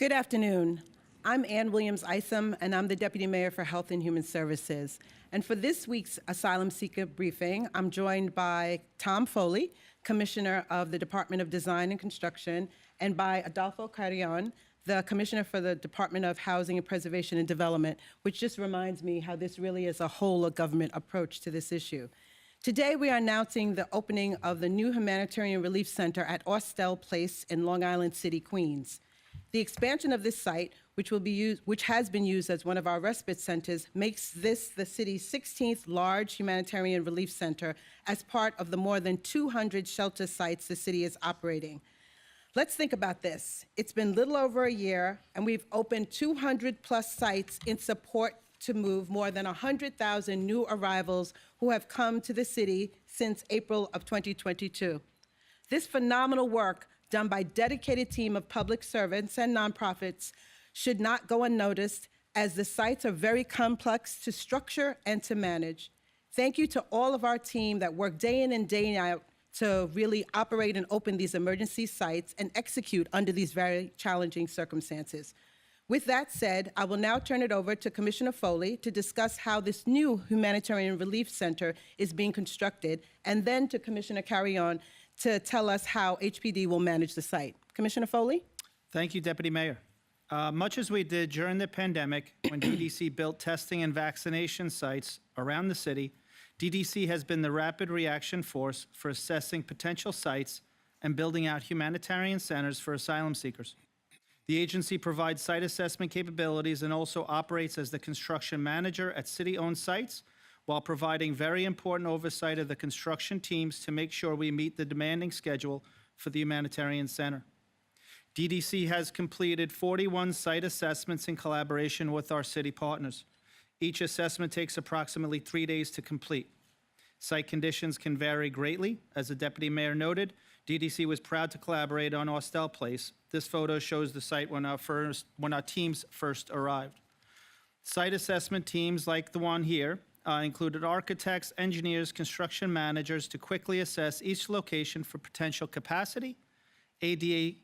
Good afternoon. I'm Ann Williams-Isom, and I'm the Deputy Mayor for Health and Human Services. And for this week's Asylum Seeker Briefing, I'm joined by Tom Foley, Commissioner of the Department of Design and Construction, and by Adolfo Carrion, the Commissioner for the Department of Housing and Preservation and Development, which just reminds me how this really is a whole-of-government approach to this issue. Today, we are announcing the opening of the new Humanitarian Relief Center at Austell Place in Long Island City, Queens. The expansion of this site, which has been used as one of our respite centers, makes this the city's 16th large humanitarian relief center as part of the more than 200 shelter sites the city is operating. Let's think about this. It's been little over a year, and we've opened 200 plus sites in support to move more than 100,000 new arrivals who have come to the city since April of 2022. This phenomenal work done by a dedicated team of public servants and nonprofits should not go unnoticed, as the sites are very complex to structure and to manage. Thank you to all of our team that work day in and day out to really operate and open these emergency sites and execute under these very challenging circumstances. With that said, I will now turn it over to Commissioner Foley to discuss how this new Humanitarian Relief Center is being constructed, and then to Commissioner Carrion to tell us how HPD will manage the site. Commissioner Foley? Thank you, Deputy Mayor. Much as we did during the pandemic when DDC built testing and vaccination sites around the city, DDC has been the rapid reaction force for assessing potential sites and building out humanitarian centers for asylum seekers. The agency provides site assessment capabilities and also operates as the construction manager at city-owned sites, while providing very important oversight of the construction teams to make sure we meet the demanding schedule for the humanitarian center. DDC has completed 41 site assessments in collaboration with our city partners. Each assessment takes approximately 3 days to complete. Site conditions can vary greatly. As the Deputy Mayor noted, DDC was proud to collaborate on Austell Place. This photo shows the site when our teams first arrived. Site assessment teams like the one here included architects, engineers, construction managers to quickly assess each location for potential capacity, ADA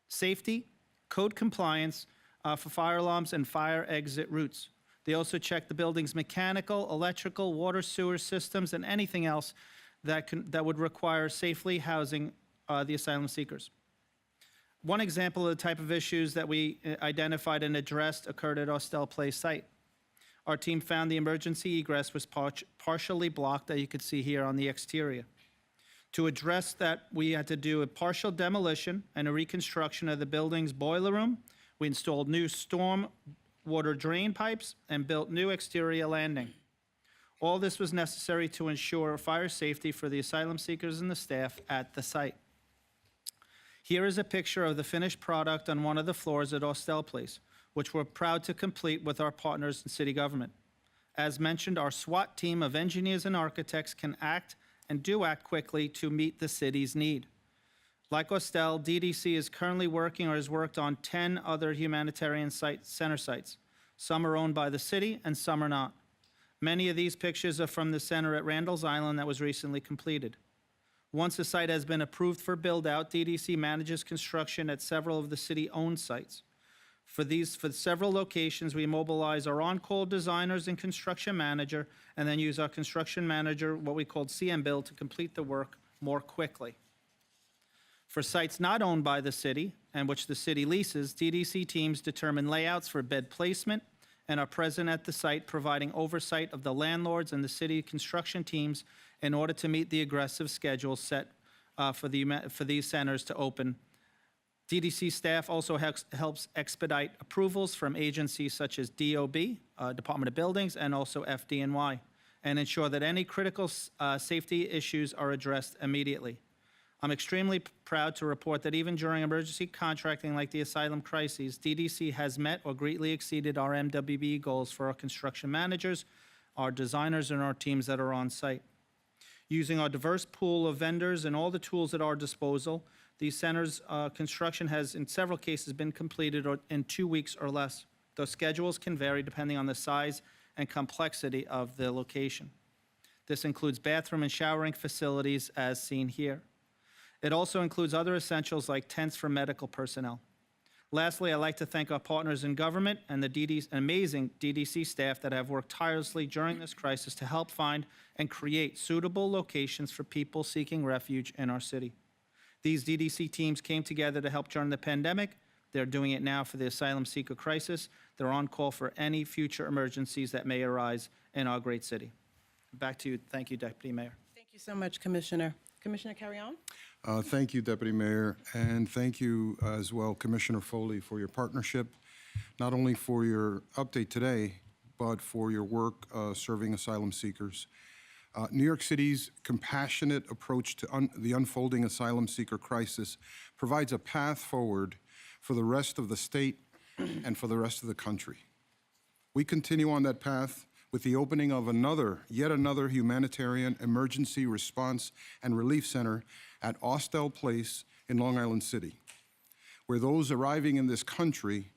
safety, code compliance for fire alarms and fire exit routes. They also checked the building's mechanical, electrical, water, sewer systems, and anything else that would require safely housing the asylum seekers. One example of the type of issues that we identified and addressed occurred at Austell Place site. Our team found the emergency egress was partially blocked, that you could see here on the exterior. To address that, we had to do a partial demolition and a reconstruction of the building's boiler room. We installed new storm water drain pipes and built new exterior landing. All this was necessary to ensure fire safety for the asylum seekers and the staff at the site. Here is a picture of the finished product on one of the floors at Austell Place, which we're proud to complete with our partners in city government. As mentioned, our SWAT team of engineers and architects can act and do act quickly to meet the city's need. Like Austell, DDC is currently working or has worked on 10 other humanitarian center sites. Some are owned by the city and some are not. Many of these pictures are from the center at Randall's Island that was recently completed. Once a site has been approved for build-out, DDC manages construction at several of the city-owned sites. For several locations, we mobilize our on-call designers and construction manager, and then use our construction manager, what we call CM Build, to complete the work more quickly. For sites not owned by the city, and which the city leases, DDC teams determine layouts for bed placement and are present at the site, providing oversight of the landlords and the city construction teams in order to meet the aggressive schedule set for these centers to open. DDC staff also helps expedite approvals from agencies such as DOB, Department of Buildings, and also FDNY, and ensure that any critical safety issues are addressed immediately. I'm extremely proud to report that even during emergency contracting like the asylum crises, DDC has met or greatly exceeded our MWB goals for our construction managers, our designers, and our teams that are on site. Using our diverse pool of vendors and all the tools at our disposal, these centers' construction has, in several cases, been completed in 2 weeks or less. Those schedules can vary depending on the size and complexity of the location. This includes bathroom and showering facilities, as seen here. It also includes other essentials like tents for medical personnel. Lastly, I'd like to thank our partners in government and the amazing DDC staff that have worked tirelessly during this crisis to help find and create suitable locations for people seeking refuge in our city. These DDC teams came together to help during the pandemic. They're doing it now for the asylum seeker crisis. They're on call for any future emergencies that may arise in our great city. Back to you. Thank you, Deputy Mayor. Thank you so much, Commissioner. Commissioner Carrion? Thank you, Deputy Mayor, and thank you as well, Commissioner Foley, for your partnership, not only for your update today, but for your work serving asylum seekers. New York City's compassionate approach to the unfolding asylum seeker crisis provides a path forward for the rest of the state and for the rest of the country. We continue on that path with the opening of yet another humanitarian emergency response and relief center at Austell Place in Long Island City, where those arriving in this country,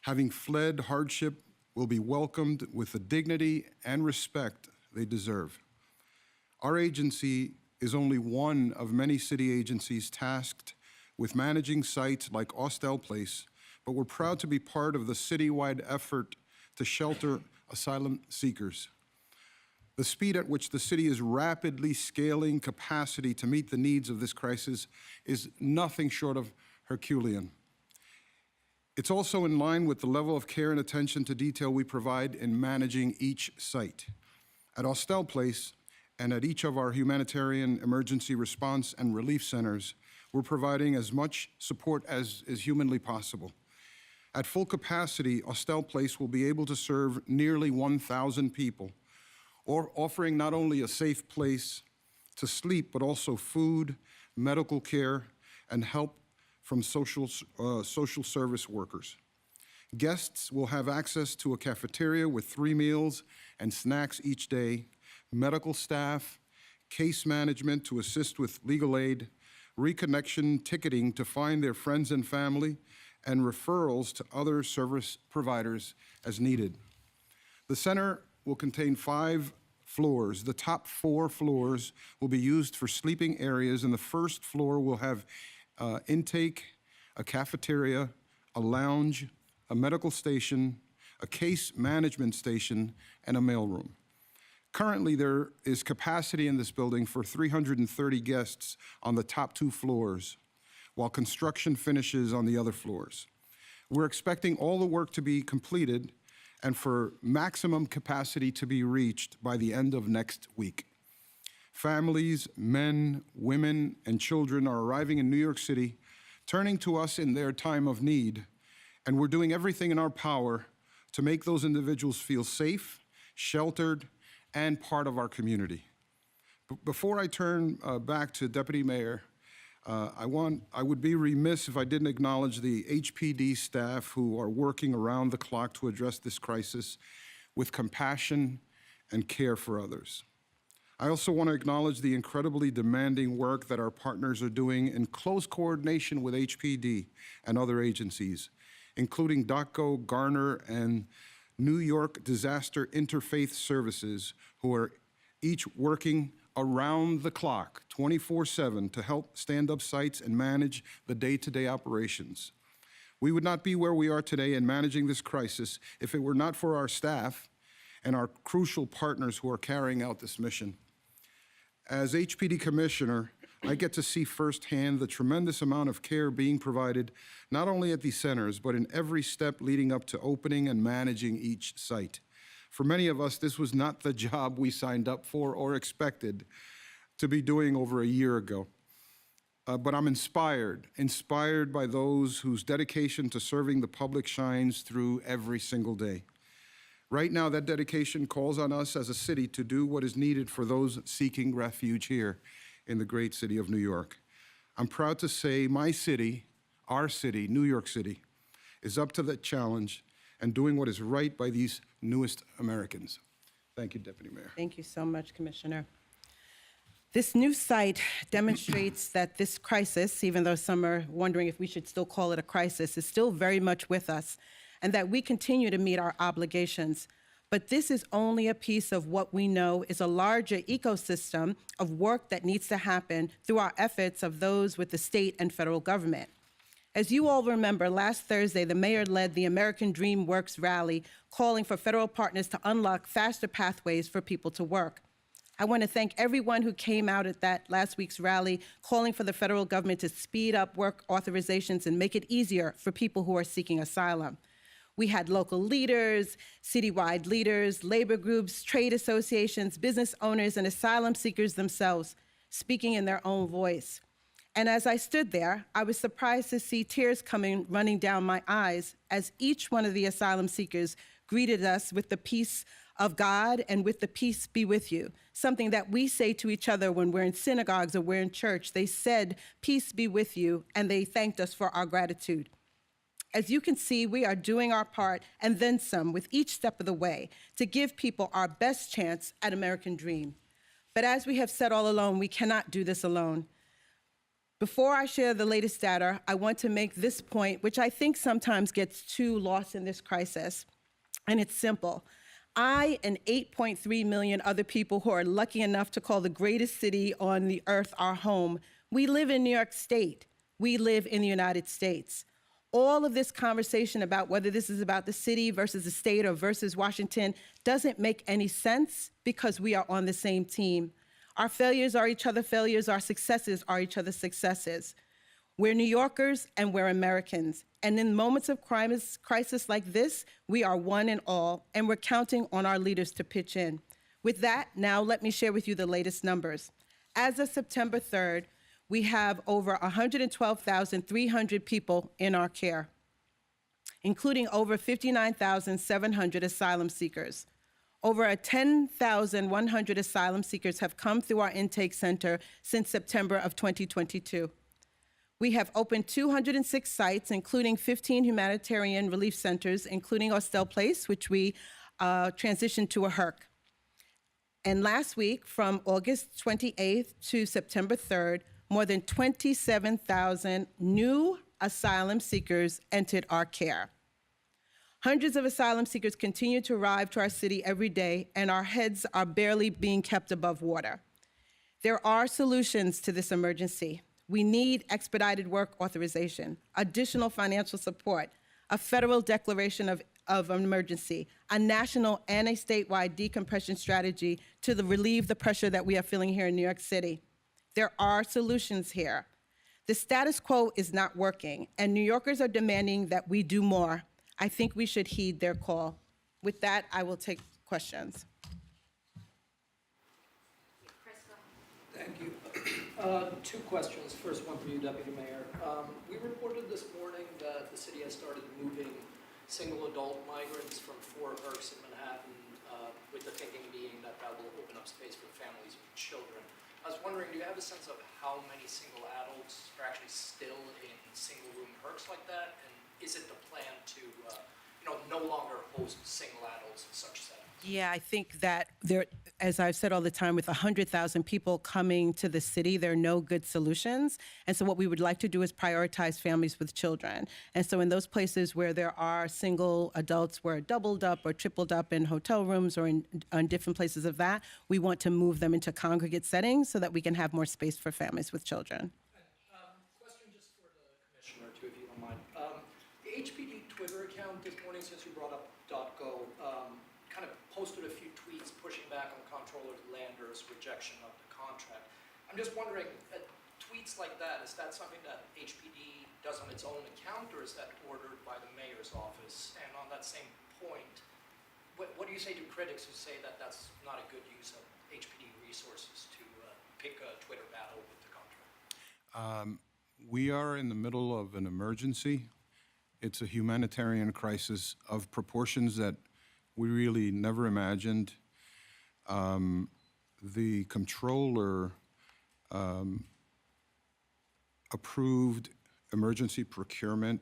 having fled hardship, will be welcomed with the dignity and respect they deserve. Our agency is only one of many city agencies tasked with managing sites like Austell Place, but we're proud to be part of the citywide effort to shelter asylum seekers. The speed at which the city is rapidly scaling capacity to meet the needs of this crisis is nothing short of Herculean. It's also in line with the level of care and attention to detail we provide in managing each site. At Austell Place and at each of our humanitarian emergency response and relief centers, we're providing as much support as is humanly possible. At full capacity, Austell Place will be able to serve nearly 1,000 people, or offering not only a safe place to sleep, but also food, medical care, and help from social service workers. Guests will have access to a cafeteria with 3 meals and snacks each day, medical staff, case management to assist with legal aid, reconnection ticketing to find their friends and family, and referrals to other service providers as needed. The center will contain 5 floors. The top 4 floors will be used for sleeping areas, and the first floor will have intake, a cafeteria, a lounge, a medical station, a case management station, and a mailroom. Currently, there is capacity in this building for 330 guests on the top 2 floors, while construction finishes on the other floors. We're expecting all the work to be completed and for maximum capacity to be reached by the end of next week. Families, men, women, and children are arriving in New York City, turning to us in their time of need, and we're doing everything in our power to make those individuals feel safe, sheltered, and part of our community. Before I turn back to Deputy Mayor, I would be remiss if I didn't acknowledge the HPD staff who are working around the clock to address this crisis with compassion and care for others. I also want to acknowledge the incredibly demanding work that our partners are doing in close coordination with HPD and other agencies, including DOTCO, Garner, and New York Disaster Interfaith Services, who are each working around the clock, 24/7, to help stand up sites and manage the day-to-day operations. We would not be where we are today in managing this crisis if it were not for our staff and our crucial partners who are carrying out this mission. As HPD Commissioner, I get to see firsthand the tremendous amount of care being provided, not only at these centers, but in every step leading up to opening and managing each site. For many of us, this was not the job we signed up for or expected to be doing over a year ago. But I'm inspired by those whose dedication to serving the public shines through every single day. Right now, that dedication calls on us as a city to do what is needed for those seeking refuge here in the great city of New York. I'm proud to say my city, our city, New York City, is up to that challenge and doing what is right by these newest Americans. Thank you, Deputy Mayor. Thank you so much, Commissioner. This new site demonstrates that this crisis, even though some are wondering if we should still call it a crisis, is still very much with us, and that we continue to meet our obligations. But this is only a piece of what we know is a larger ecosystem of work that needs to happen through our efforts of those with the state and federal government. As you all remember, last Thursday, the mayor led the American Dream Works rally, calling for federal partners to unlock faster pathways for people to work. I want to thank everyone who came out at that last week's rally, calling for the federal government to speed up work authorizations and make it easier for people who are seeking asylum. We had local leaders, citywide leaders, labor groups, trade associations, business owners, and asylum seekers themselves speaking in their own voice. And as I stood there, I was surprised to see tears running down my eyes as each one of the asylum seekers greeted us with the peace of God and with the peace be with you, something that we say to each other when we're in synagogues or we're in church. They said, peace be with you, and they thanked us for our gratitude. As you can see, we are doing our part and then some with each step of the way to give people our best chance at American Dream. But as we have said all along, we cannot do this alone. Before I share the latest data, I want to make this point, which I think sometimes gets too lost in this crisis, and it's simple. I and 8.3 million other people who are lucky enough to call the greatest city on the earth our home, we live in New York State. We live in the United States. All of this conversation about whether this is about the city versus the state or versus Washington doesn't make any sense because we are on the same team. Our failures are each other's failures, our successes are each other's successes. We're New Yorkers and we're Americans. And in moments of crisis like this, we are one and all, and we're counting on our leaders to pitch in. With that, now let me share with you the latest numbers. As of September 3rd, we have over 112,300 people in our care, including over 59,700 asylum seekers. Over 10,100 asylum seekers have come through our intake center since September of 2022. We have opened 206 sites, including 15 humanitarian relief centers, including Austell Place, which we transitioned to a HERC. And last week, from August 28th to September 3rd, more than 27,000 new asylum seekers entered our care. Hundreds of asylum seekers continue to arrive to our city every day, and our heads are barely being kept above water. There are solutions to this emergency. We need expedited work authorization, additional financial support, a federal declaration of an emergency, a national and a statewide decompression strategy to relieve the pressure that we are feeling here in New York City. There are solutions here. The status quo is not working, and New Yorkers are demanding that we do more. I think we should heed their call. With that, I will take questions. Thank you. Two questions. First one for you, Deputy Mayor. We reported this morning that the city has started moving single adult migrants from 4 HERCs in Manhattan, with the thinking being that that will open up space for families with children. I was wondering, do you have a sense of how many single adults are actually still in single-room HERCs like that? And is it the plan to, no longer host single adults in such settings? Yeah, I think that there, as I've said all the time, with 100,000 people coming to the city, there are no good solutions. And so what we would like to do is prioritize families with children. And so in those places where there are single adults who are doubled up or tripled up in hotel rooms or in different places of that, we want to move them into congregate settings so that we can have more space for families with children. Question just for the commissioner, too, if you don't mind. The HPD Twitter account this morning, since you brought up .go, kind of posted a few tweets pushing back on Comptroller Lander's rejection of the contract. I'm just wondering, tweets like that, is that something that HPD does on its own account, or is that ordered by the mayor's office? And on that same point, what do you say to critics who say that that's not a good use of HPD resources to pick a Twitter battle with the contract? We are in the middle of an emergency. It's a humanitarian crisis of proportions that we really never imagined. The comptroller approved emergency procurement,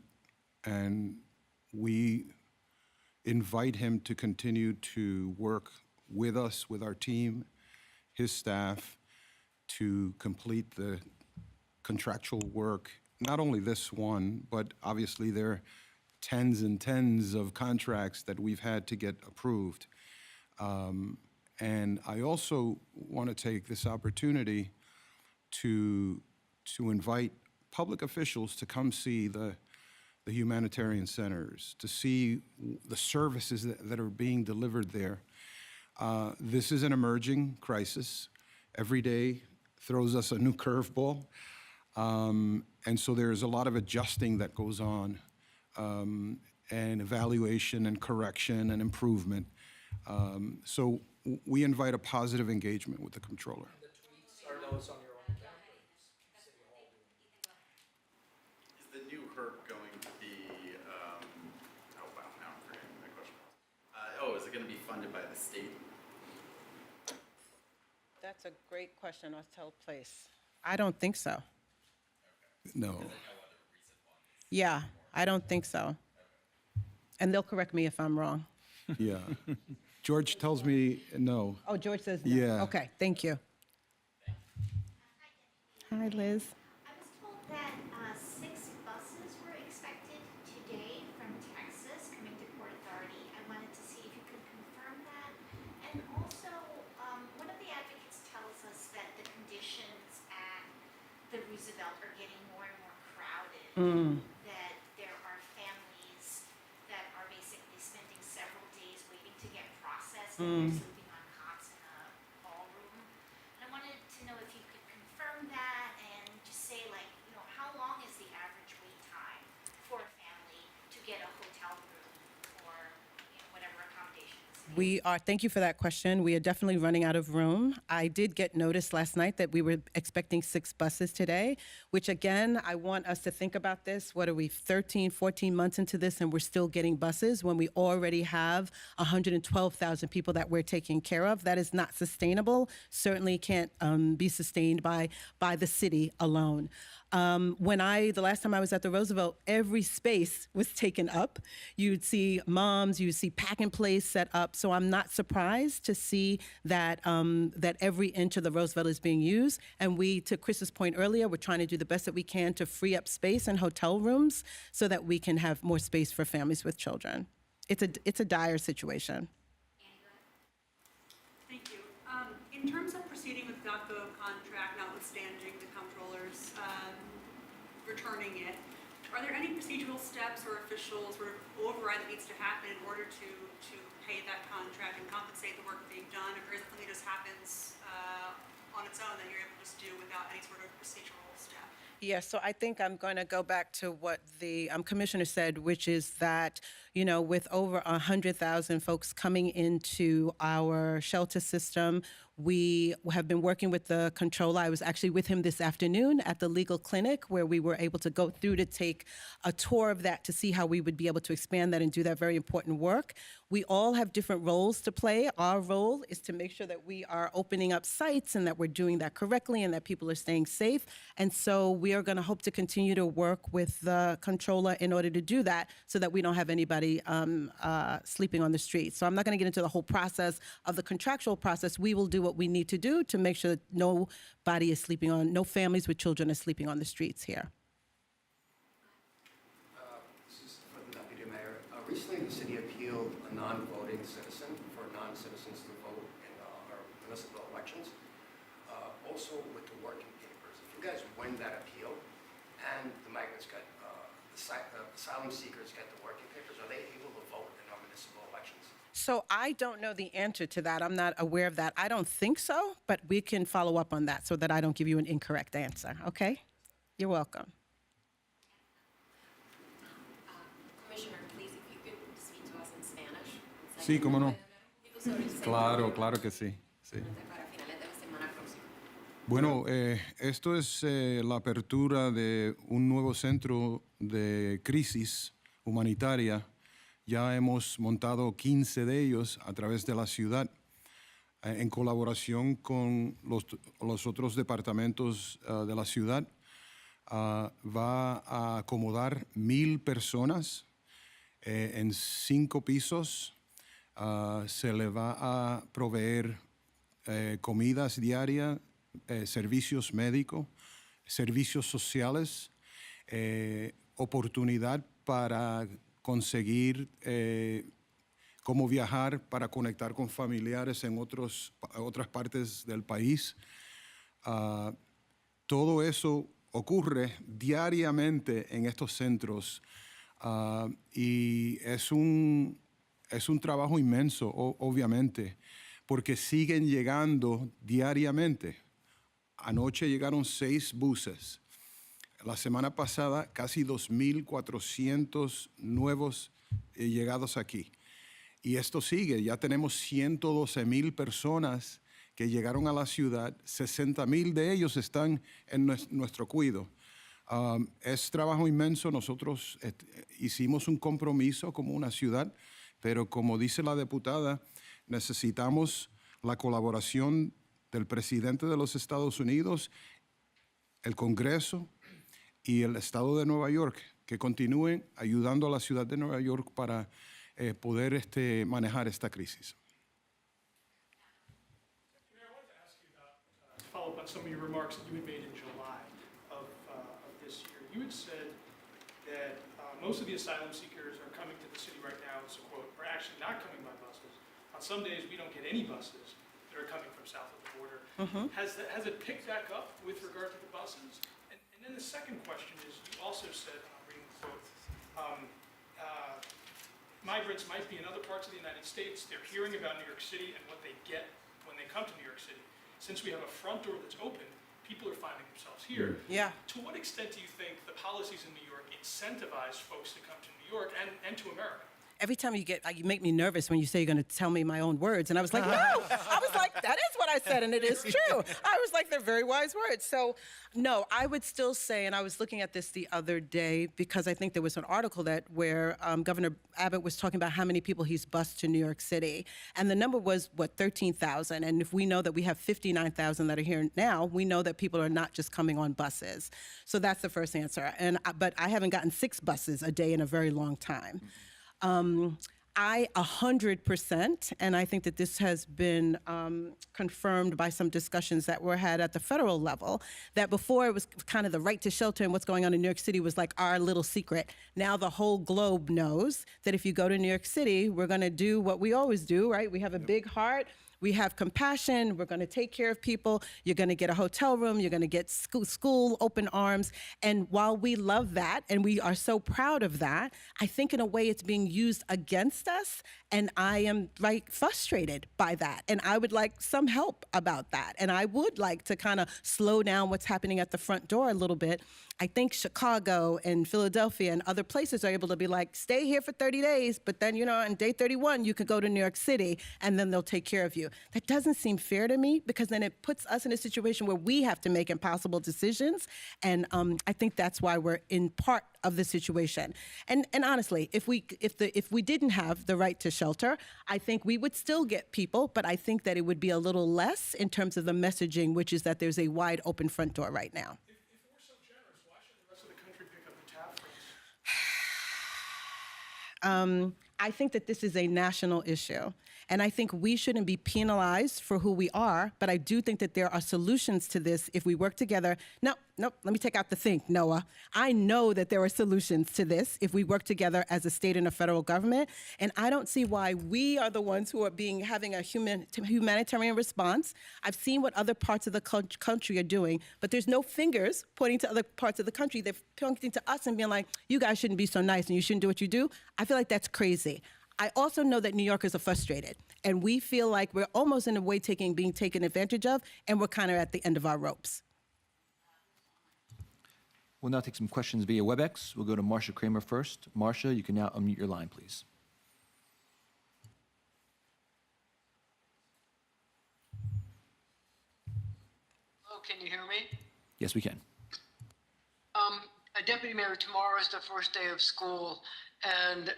and we invite him to continue to work with us, with our team, his staff, to complete the contractual work, not only this one, but obviously there are tens and tens of contracts that we've had to get approved. And I also want to take this opportunity to invite public officials to come see the the humanitarian centers, to see the services that are being delivered there. This is an emerging crisis. Every day throws us a new curveball. And so there's a lot of adjusting that goes on, and evaluation and correction and improvement. So we invite a positive engagement with the controller. The tweets, are those on your own account? Or is City Hall doing it? Is the new HERC going to be, oh wow, now I'm forgetting my question. Is it going to be funded by the state? That's a great question. I'll tell place. I don't think so. No. Yeah, I don't think so. And they'll correct me if I'm wrong. Yeah. George tells me no. Oh, George says no. Yeah. Okay, thank you. Hi, Liz. I was told that 6 buses were expected today from Texas coming to Port Authority. I wanted to see if you could confirm that. And also, one of the advocates tells us that the conditions at the Roosevelt are getting more and more crowded. That there are families that are basically spending several days waiting to get processed and they're sleeping on cots in a ballroom. And I wanted to know if you could confirm that and just say, like, how long is the average wait time for a family to get a hotel room or whatever accommodations? Thank you for that question. We are definitely running out of room. I did get notice last night that we were expecting 6 buses today, which again, I want us to think about this. What are we, 13, 14 months into this, and we're still getting buses when we already have 112,000 people that we're taking care of? That is not sustainable. Certainly can't be sustained by the city alone. The last time I was at the Roosevelt, every space was taken up. You'd see moms, you'd see pack and place set up. So I'm not surprised to see that that every inch of the Roosevelt is being used. And we, to Chris's point earlier, we're trying to do the best that we can to free up space in hotel rooms so that we can have more space for families with children. It's a dire situation. Thank you. In terms of proceeding with DOTCO contract, notwithstanding the comptroller's returning it, are there any procedural steps or official sort of override that needs to happen in order to pay that contract and compensate the work being done, or is it something that just happens on its own that you're able to just do without any sort of procedural step? Yes, so I think I'm going to go back to what the commissioner said, which is that, with over 100,000 folks coming into our shelter system, we have been working with the controller. I was actually with him this afternoon at the legal clinic where we were able to go through to take a tour of that to see how we would be able to expand that and do that very important work. We all have different roles to play. Our role is to make sure that we are opening up sites and that we're doing that correctly and that people are staying safe. And so we are going to hope to continue to work with the controller in order to do that so that we don't have anybody sleeping on the street. So I'm not going to get into the whole process of the contractual process. We will do what we need to do to make sure that no families with children are sleeping on the streets here. This is for the Deputy Mayor. Recently, the city appealed a non-voting citizen for non-citizens to vote in our municipal elections. Also with the working papers. If you guys win that appeal and the migrants get, the asylum seekers get the working papers, are they able to vote in our municipal elections? So I don't know the answer to that. I'm not aware of that. I don't think so, but we can follow up on that so that I don't give you an incorrect answer, okay? You're welcome. Commissioner, please, if you could speak to us in Spanish. Sí, cómo no. Claro. Claro que sí. Sí. Para finales de la semana próxima. Bueno, esto es la apertura de un nuevo centro de crisis humanitaria. Ya hemos montado 15 de ellos a través de la ciudad en colaboración con los otros departamentos de la ciudad. Va a acomodar 1,000 personas en 5 pisos. Se le va a proveer comidas diarias, servicios médicos, servicios sociales, oportunidad para conseguir cómo viajar para conectar con familiares en otras partes del país. Todo eso ocurre diariamente en estos centros Y es un trabajo inmenso, obviamente, porque siguen llegando diariamente. Anoche llegaron 6 buses. La semana pasada, casi 2.400 nuevos llegados aquí. Y esto sigue. Ya tenemos 112,000 personas que llegaron a la ciudad. 60,000 de ellos están en nuestro cuidado. Es trabajo inmenso. Nosotros hicimos un compromiso como una ciudad, pero como dice la diputada, necesitamos la colaboración del presidente de los Estados Unidos, el Congreso y el Estado de Nueva York, que continúen ayudando a la ciudad de Nueva York para poder manejar esta crisis. Mayor, I wanted to ask you about, to follow up on some of your remarks that you had made in July of this year. You had said that most of the asylum seekers are coming to the city right now, it's a quote, are actually not coming by buses. On some days, we don't get any buses that are coming from south of the border. Has it picked back up with regard to the buses? And then the second question is, you also said, and I'm reading the quote, migrants might be in other parts of the United States, they're hearing about New York City and what they get when they come to New York City. Since we have a front door that's open, people are finding themselves here. Yeah. To what extent do you think the policies in New York incentivize folks to come to New York and to America? Every time you make me nervous when you say you're going to tell me my own words. And I was like, no. I was like, that is what I said, and it is true. I was like, they're very wise words. So, no, I would still say, and I was looking at this the other day because I think there was an article where Governor Abbott was talking about how many people he's bused to New York City. And the number was, 13,000. And if we know that we have 59,000 that are here now, we know that people are not just coming on buses. So that's the first answer. But I haven't gotten 6 buses a day in a very long time. I 100%, and I think that this has been confirmed by some discussions that were had at the federal level, that before it was kind of the right to shelter and what's going on in New York City was like our little secret. Now the whole globe knows that if you go to New York City, we're going to do what we always do, right? We have a big heart. We have compassion. We're going to take care of people. You're going to get a hotel room. You're going to get school open arms. And while we love that and we are so proud of that, I think in a way it's being used against us. And I am frustrated by that. And I would like some help about that. And I would like to kind of slow down what's happening at the front door a little bit. I think Chicago and Philadelphia and other places are able to be like, stay here for 30 days, but then, on day 31, you could go to New York City and then they'll take care of you. That doesn't seem fair to me because then it puts us in a situation where we have to make impossible decisions. And I think that's why we're in part of the situation. And honestly, if we didn't have the right to shelter, I think we would still get people, but I think that it would be a little less in terms of the messaging, which is that there's a wide open front door right now. If we're so generous, why should the rest of the country pick up the tab for us? I think that this is a national issue. And I think we shouldn't be penalized for who we are, but I do think that there are solutions to this if we work together. No, let me take out the think, Noah. I know that there are solutions to this if we work together as a state and a federal government, and I don't see why we are the ones who are having a humanitarian response. I've seen what other parts of the country are doing, but there's no fingers pointing to other parts of the country. They're pointing to us and being like, you guys shouldn't be so nice and you shouldn't do what you do. I feel like that's crazy. I also know that New Yorkers are frustrated, and we feel like we're almost in a way being taken advantage of, and we're kind of at the end of our ropes. We'll now take some questions via WebEx. We'll go to Marsha Kramer first. Marsha, you can now unmute your line, please. Hello, can you hear me? Yes, we can. Deputy Mayor, tomorrow is the first day of school, and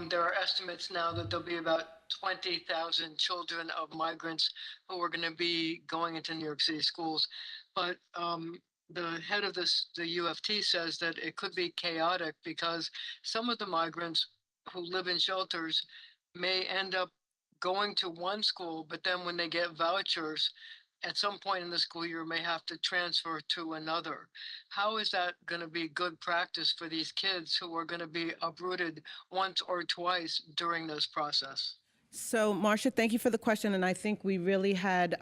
there are estimates now that there'll be about 20,000 children of migrants who are going to be going into New York City schools. But the head of the UFT says that it could be chaotic because some of the migrants who live in shelters may end up going to one school, but then when they get vouchers, at some point in the school year may have to transfer to another. How is that going to be good practice for these kids who are going to be uprooted once or twice during this process? So, Marsha, thank you for the question. And I think we really had,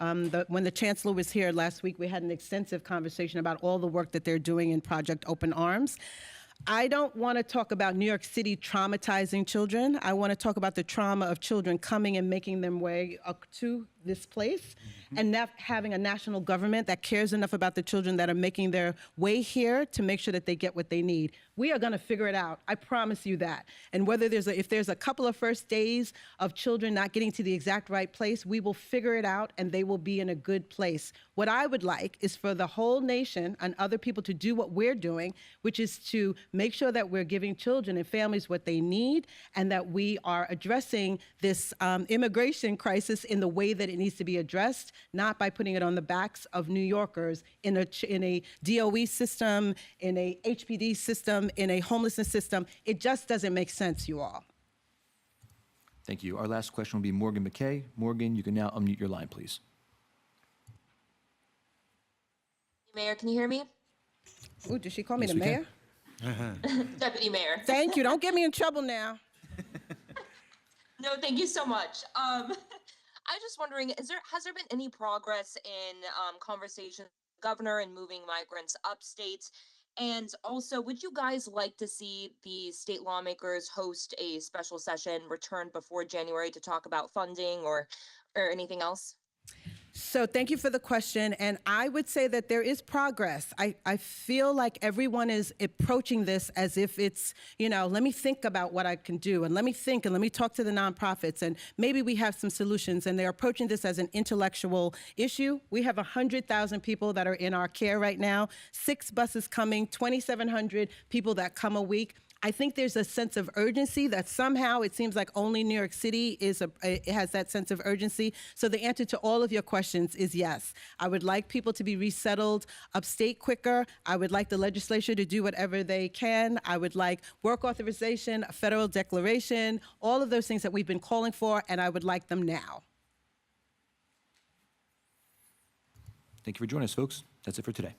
when the Chancellor was here last week, we had an extensive conversation about all the work that they're doing in Project Open Arms. I don't want to talk about New York City traumatizing children. I want to talk about the trauma of children coming and making their way up to this place, and not having a national government that cares enough about the children that are making their way here to make sure that they get what they need. We are going to figure it out. I promise you that. And whether if there's a couple of first days of children not getting to the exact right place, we will figure it out and they will be in a good place. What I would like is for the whole nation and other people to do what we're doing, which is to make sure that we're giving children and families what they need, and that we are addressing this immigration crisis in the way that it needs to be addressed, not by putting it on the backs of New Yorkers in a DOE system, in a HPD system, in a homelessness system. It just doesn't make sense, you all. Thank you. Our last question will be Morgan McKay. Morgan, you can now unmute your line, please. Mayor, can you hear me? Ooh, did she call me Yes, the we can. mayor? Deputy Mayor. Thank you. Don't get me in trouble now. No, thank you so much. I was just wondering, has there been any progress in conversations with the governor and moving migrants upstate? And also, would you guys like to see the state lawmakers host a special session returned before January to talk about funding or anything else? So thank you for the question. And I would say that there is progress. I feel like everyone is approaching this as if it's, let me think about what I can do, and let me think, and let me talk to the nonprofits, and maybe we have some solutions. And they're approaching this as an intellectual issue. We have 100,000 people that are in our care right now, 6 buses coming, 2,700 people that come a week. I think there's a sense of urgency that somehow it seems like only New York City it has that sense of urgency. So the answer to all of your questions is yes. I would like people to be resettled upstate quicker. I would like the legislature to do whatever they can. I would like work authorization, a federal declaration, all of those things that we've been calling for, and I would like them now. Thank you for joining us, folks. That's it for today.